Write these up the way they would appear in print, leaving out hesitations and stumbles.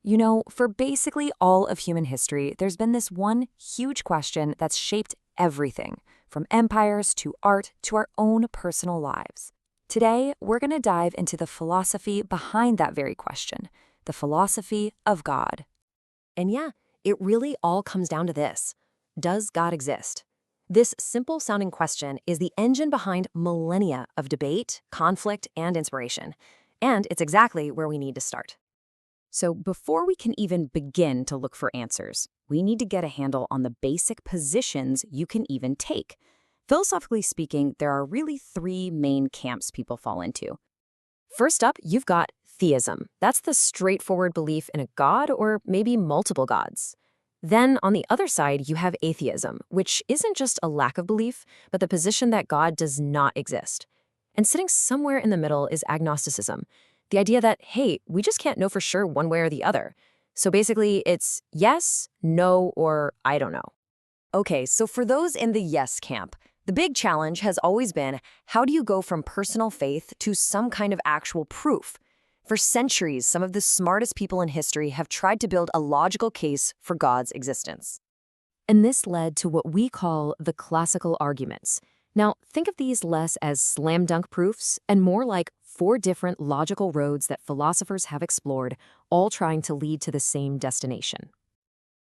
You know, for basically all of human history, there's been this one huge question that's shaped everything, from empires to art to our own personal lives. Today, we're going to dive into the philosophy behind that very question, the philosophy of God. And yeah, it really all comes down to this. Does God exist? This simple-sounding question is the engine behind millennia of debate, conflict, and inspiration. And it's exactly where we need to start. So before we can even begin to look for answers, we need to get a handle on the basic positions you can even take. Philosophically speaking, there are really three main camps people fall into. First up, you've got theism. That's the straightforward belief in a god or maybe multiple gods. Then on the other side, you have atheism, which isn't just a lack of belief, but the position that God does not exist. And sitting somewhere in the middle is agnosticism, the idea that, hey, we just can't know for sure one way or the other. So basically, it's yes, no, or I don't know. Okay, so for those in the yes camp, the big challenge has always been, how do you go from personal faith to some kind of actual proof? For centuries, some of the smartest people in history have tried to build a logical case for God's existence. And this led to what we call the classical arguments. Now, think of these less as slam dunk proofs and more like four different logical roads that philosophers have explored, all trying to lead to the same destination.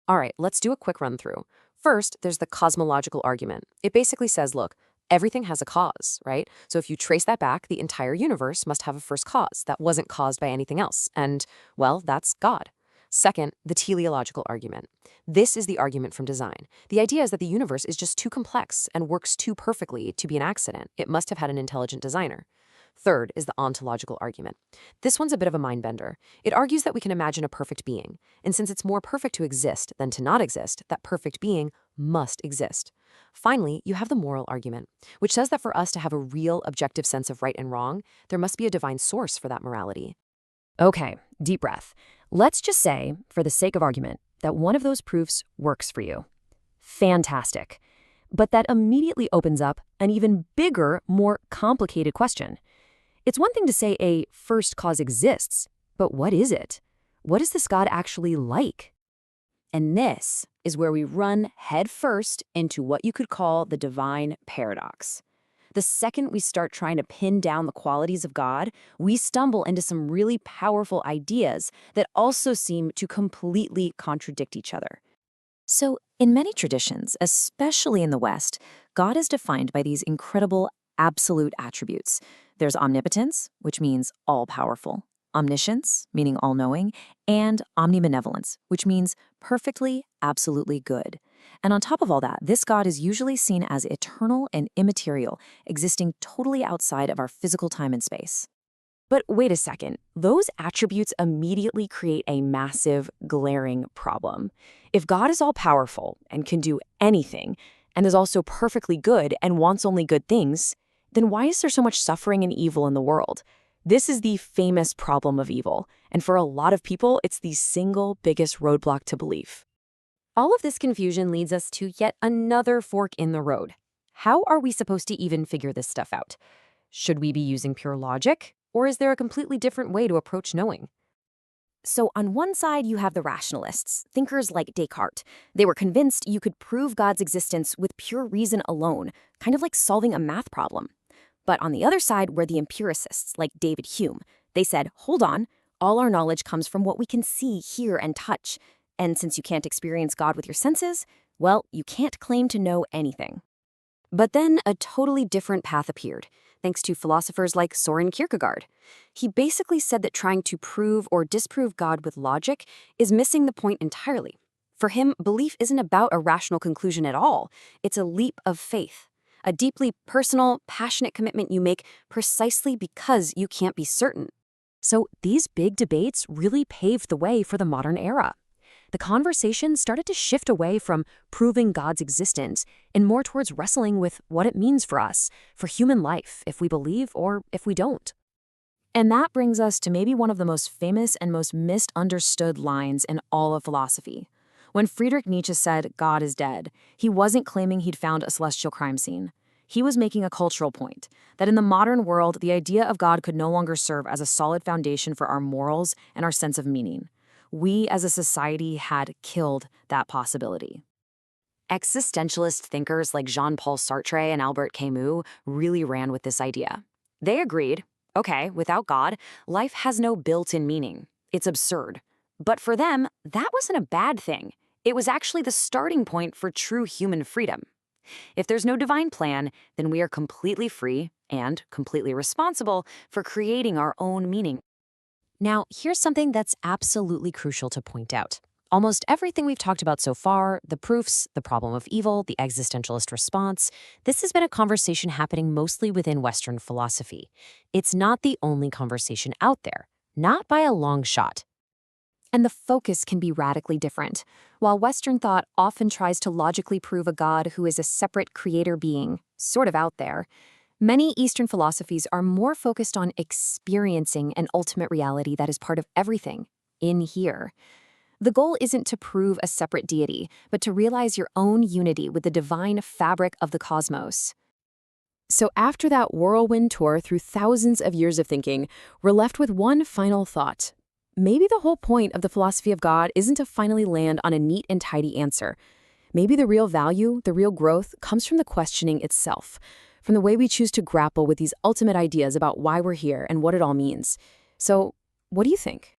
All right, let's do a quick run through. First, there's the cosmological argument. It basically says, look, everything has a cause, right? So if you trace that back, the entire universe must have a first cause that wasn't caused by anything else. And, well, that's God. Second, the teleological argument. This is the argument from design. The idea is that the universe is just too complex and works too perfectly to be an accident. It must have had an intelligent designer. Third is the ontological argument. This one's a bit of a mind bender. It argues that we can imagine a perfect being, and since it's more perfect to exist than to not exist, that perfect being must exist. Finally, you have the moral argument, which says that for us to have a real objective sense of right and wrong, there must be a divine source for that morality. Okay, deep breath. Let's just say, for the sake of argument, that one of those proofs works for you. Fantastic. But that immediately opens up an even bigger, more complicated question. It's one thing to say a first cause exists, but what is it? What is this God actually like? And this is where we run headfirst into what you could call the divine paradox. The second we start trying to pin down the qualities of God, we stumble into some really powerful ideas that also seem to completely contradict each other. So, in many traditions, especially in the West, God is defined by these incredible absolute attributes. There's omnipotence, which means all-powerful, omniscience, meaning all-knowing, and omnibenevolence, which means perfectly, absolutely good. And on top of all that, this God is usually seen as eternal and immaterial, existing totally outside of our physical time and space. But wait a second, those attributes immediately create a massive, glaring problem. If God is all-powerful and can do anything, and is also perfectly good and wants only good things, then why is there so much suffering and evil in the world? This is the famous problem of evil, and for a lot of people, it's the single biggest roadblock to belief. All of this confusion leads us to yet another fork in the road. How are we supposed to even figure this stuff out? Should we be using pure logic, or is there a completely different way to approach knowing? So on one side, you have the rationalists, thinkers like Descartes. They were convinced you could prove God's existence with pure reason alone, kind of like solving a math problem. But on the other side were the empiricists, like David Hume. They said, hold on, all our knowledge comes from what we can see, hear, and touch. And since you can't experience God with your senses, well, you can't claim to know anything. But then a totally different path appeared, thanks to philosophers like Soren Kierkegaard. He basically said that trying to prove or disprove God with logic is missing the point entirely. For him, belief isn't about a rational conclusion at all. It's a leap of faith, a deeply personal, passionate commitment you make precisely because you can't be certain. So these big debates really paved the way for the modern era. The conversation started to shift away from proving God's existence and more towards wrestling with what it means for us, for human life, if we believe or if we don't. And that brings us to maybe one of the most famous and most misunderstood lines in all of philosophy. When Friedrich Nietzsche said, God is dead, he wasn't claiming he'd found a celestial crime scene. He was making a cultural point, that in the modern world, the idea of God could no longer serve as a solid foundation for our morals and our sense of meaning. We as a society had killed that possibility. Existentialist thinkers like Jean-Paul Sartre and Albert Camus really ran with this idea. They agreed, okay, without God, life has no built-in meaning. It's absurd. But for them, that wasn't a bad thing. It was actually the starting point for true human freedom. If there's no divine plan, then we are completely free and completely responsible for creating our own meaning. Now, here's something that's absolutely crucial to point out. Almost everything we've talked about so far, the proofs, the problem of evil, the existentialist response, this has been a conversation happening mostly within Western philosophy. It's not the only conversation out there, not by a long shot. And the focus can be radically different. While Western thought often tries to logically prove a God who is a separate creator being, sort of out there, many Eastern philosophies are more focused on experiencing an ultimate reality that is part of everything, in here. The goal isn't to prove a separate deity, but to realize your own unity with the divine fabric of the cosmos. So after that whirlwind tour through thousands of years of thinking, we're left with one final thought. Maybe the whole point of the philosophy of God isn't to finally land on a neat and tidy answer. Maybe the real value, the real growth, comes from the questioning itself, from the way we choose to grapple with these ultimate ideas about why we're here and what it all means. So, what do you think?